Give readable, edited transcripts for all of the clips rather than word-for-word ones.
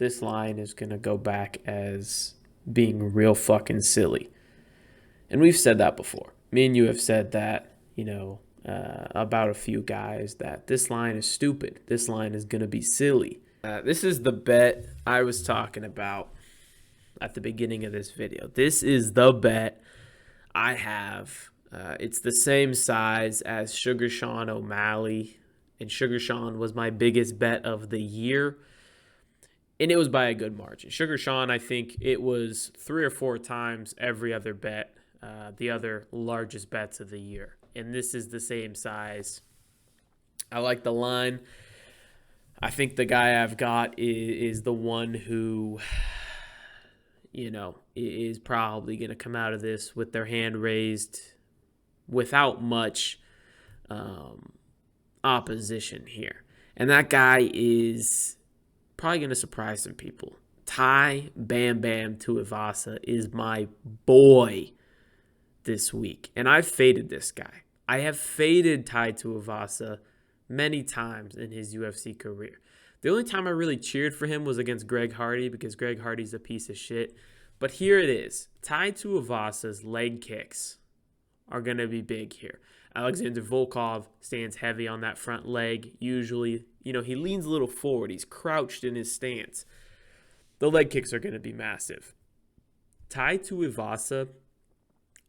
this line is going to go back as being real fucking silly. And we've said that before. Me and you have said that, about a few guys that this line is stupid. This line is going to be silly. This is the bet I was talking about at the beginning of this video. This is the bet I have. It's the same size as Sugar Sean O'Malley. And Sugar Sean was my biggest bet of the year. And it was by a good margin. Sugar Sean, I think it was 3 or 4 times every other bet, the other largest bets of the year. And this is the same size. I like the line. I think the guy I've got is the one who, is probably going to come out of this with their hand raised without much opposition here. And that guy is probably going to surprise some people. Tai Bam Bam Tuivasa is my boy this week. And I've faded this guy. I have faded Tai Tuivasa many times in his UFC career. The only time I really cheered for him was against Greg Hardy because Greg Hardy's a piece of shit. But here it is. Tai Tuivasa's leg kicks are going to be big here. Alexander Volkov stands heavy on that front leg. Usually, he leans a little forward. He's crouched in his stance. The leg kicks are going to be massive. Tai Tuivasa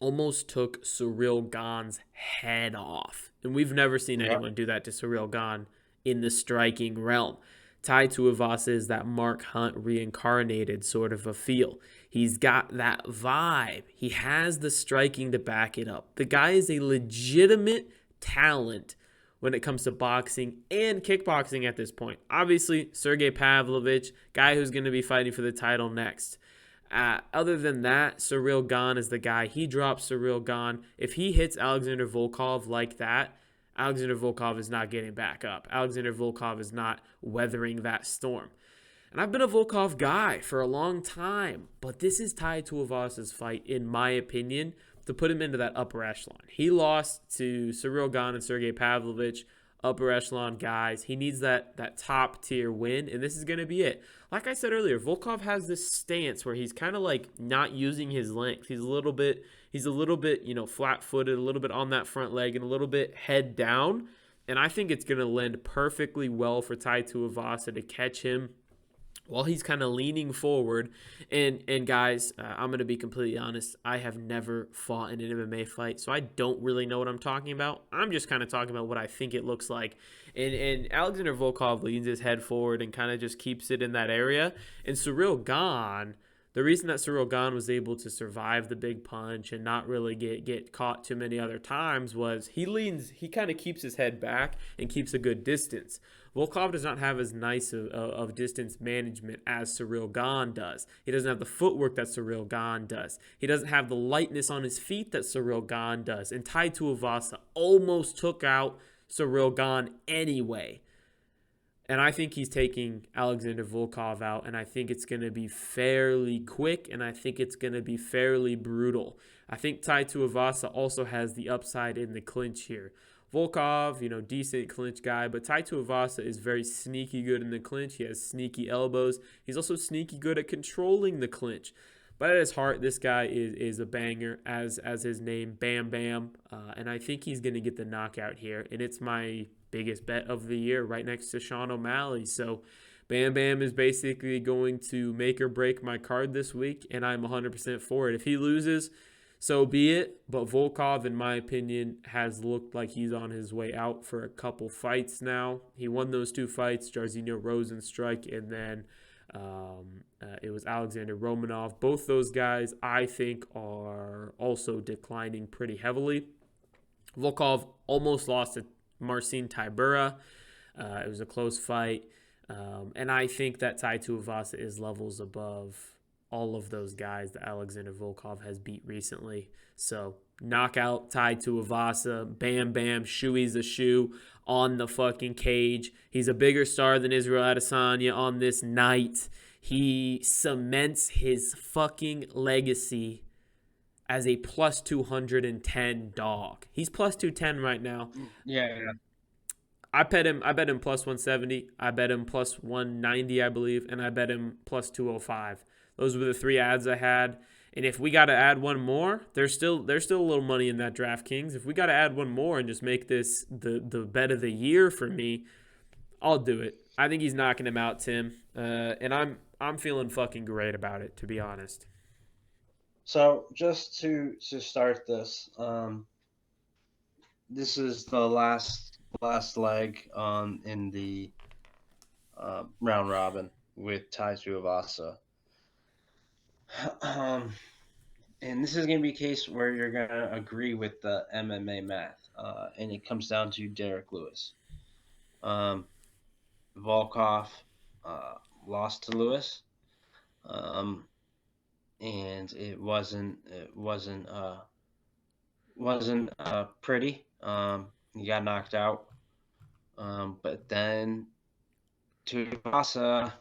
almost took Cyril Gane's head off. And we've never seen anyone do that to Cyril Gane in the striking realm. Tai Tuivasa is that Mark Hunt reincarnated sort of a feel. He's got that vibe. He has the striking to back it up. The guy is a legitimate talent when it comes to boxing and kickboxing at this point. Obviously, Sergey Pavlovich, guy who's going to be fighting for the title next. Other than that, Cyril Gane is the guy. He drops Cyril Gane. If he hits Alexander Volkov like that, Alexander Volkov is not getting back up. Alexander Volkov is not weathering that storm. And I've been a Volkov guy for a long time, but this is Tai Tuivasa's fight, in my opinion, to put him into that upper echelon. He lost to Cyril Gane and Sergey Pavlovich, upper echelon guys. He needs that top tier win, and this is going to be it. Like I said earlier, Volkov has this stance where he's kind of like not using his length. He's a little bit, flat-footed, a little bit on that front leg, and a little bit head down. And I think it's going to lend perfectly well for Tai Tuivasa to catch him while he's kind of leaning forward. And guys, I'm going to be completely honest. I have never fought in an MMA fight, so I don't really know what I'm talking about. I'm just kind of talking about what I think it looks like. And Alexander Volkov leans his head forward and kind of just keeps it in that area. And Cyril Gane, the reason that Cyril Gane was able to survive the big punch and not really get caught too many other times was he kind of keeps his head back and keeps a good distance. Volkov does not have as nice of distance management as Cyril Gane does. He doesn't have the footwork that Cyril Gane does. He doesn't have the lightness on his feet that Cyril Gane does. And Tai Tuivasa almost took out Cyril Gane anyway. And I think he's taking Alexander Volkov out, and I think it's going to be fairly quick, and I think it's going to be fairly brutal. I think Tai Tuivasa also has the upside in the clinch here. Volkov, decent clinch guy, but Tai Tuivasa is very sneaky good in the clinch. He has sneaky elbows. He's also sneaky good at controlling the clinch. But at his heart, this guy is a banger, as his name, Bam Bam. And I think he's going to get the knockout here. And it's my biggest bet of the year, right next to Sean O'Malley. So Bam Bam is basically going to make or break my card this week, and I'm 100% for it. If he loses, so be it. But Volkov, in my opinion, has looked like he's on his way out for a couple fights now. He won those 2 fights, Jairzinho Rozenstruik, and then it was Alexander Romanov. Both those guys, I think, are also declining pretty heavily. Volkov almost lost to Marcin Tybura. It was a close fight. And I think that Tai Tuivasa is levels above all of those guys that Alexander Volkov has beat recently. So knockout Tai Tuivasa, Bam Bam, shoey's a shoe on the fucking cage. He's a bigger star than Israel Adesanya on this night. He cements his fucking legacy as a plus 210 dog. He's plus 210 right now. Yeah. I bet him. I bet him plus 170. I bet him plus 190, I believe, and I bet him plus 205. Those were the three ads I had. And if we got to add one more, there's still a little money in that DraftKings. If we got to add one more and just make this the bet of the year for me, I'll do it. I think he's knocking him out, Tim, and I'm feeling fucking great about it, to be honest. So just to start this, this is the last leg in the round robin with Tai Tuivasa. Um, and this is going to be a case where you're going to agree with the MMA math, and it comes down to Derek Lewis. Um, Volkov uh, lost to Lewis, um, and it wasn't pretty. He got knocked out, but then Tuivasa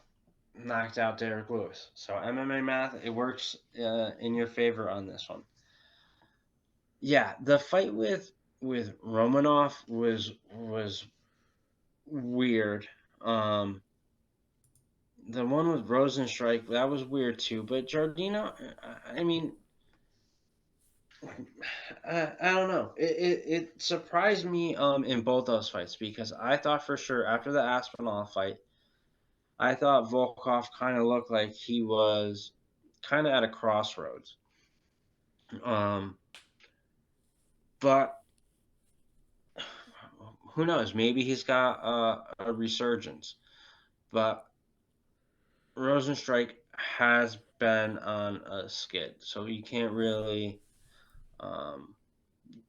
knocked out Derek Lewis. So MMA math, it works in your favor on this one. Yeah, the fight with Romanov was weird. Um, the one with Rosenstrike, that was weird too. But Jardino, I mean, I don't know. It surprised me in both those fights because I thought for sure after the Aspinall fight, I thought Volkov kind of looked like he was kind of at a crossroads. Um, but who knows? Maybe he's got a resurgence. But Rosenstrike has been on a skid, so you can't really um,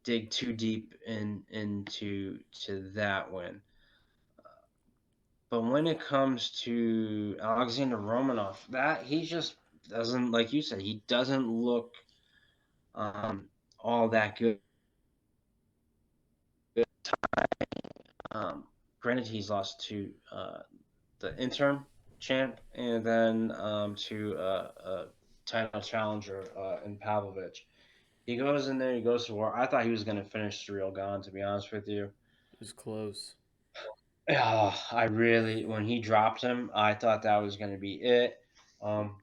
dig too deep into that win. But when it comes to Alexander Romanov, that he just doesn't, like you said, he doesn't look um, all that good. Um, Granted, he's lost to the interim champ and then to a title challenger in Pavlovich. He goes in there, he goes to war. I thought he was going to finish Cyril Gahn, to be honest with you. It was close. I really, when he dropped him, I thought that was going to be it. Um,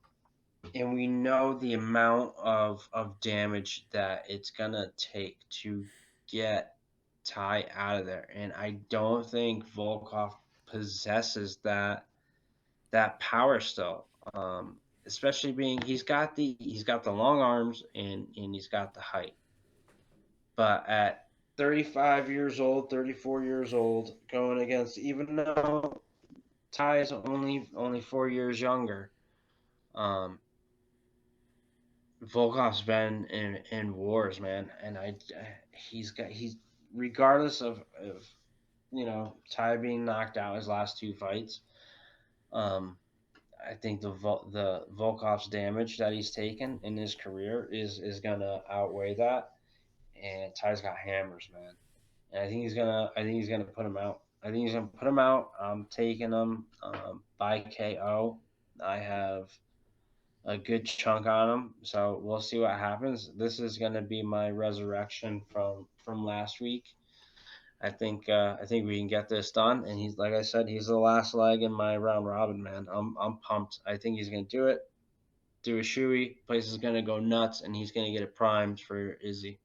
and we know the amount of damage that it's going to take to get Ty out of there. And I don't think Volkov possesses that power still. Especially being he's got the long arms and he's got the height. But at 35 years old, 34 years old, going against even though Ty is only 4 years younger, um, Volkov's been in wars, man, and he's regardless of Ty being knocked out his last two fights. Um, I think the Volkov's damage that he's taken in his career is gonna outweigh that, and Ty's got hammers, man. And I think he's gonna put him out. I think he's gonna put him out. I'm taking him by KO. I have a good chunk on him, so we'll see what happens. This is gonna be my resurrection from last week. I think we can get this done, and he's like I said, he's the last leg in my round robin, man. I'm pumped. I think he's gonna do it. Do a shoey. Place is gonna go nuts, and he's gonna get it primed for Izzy.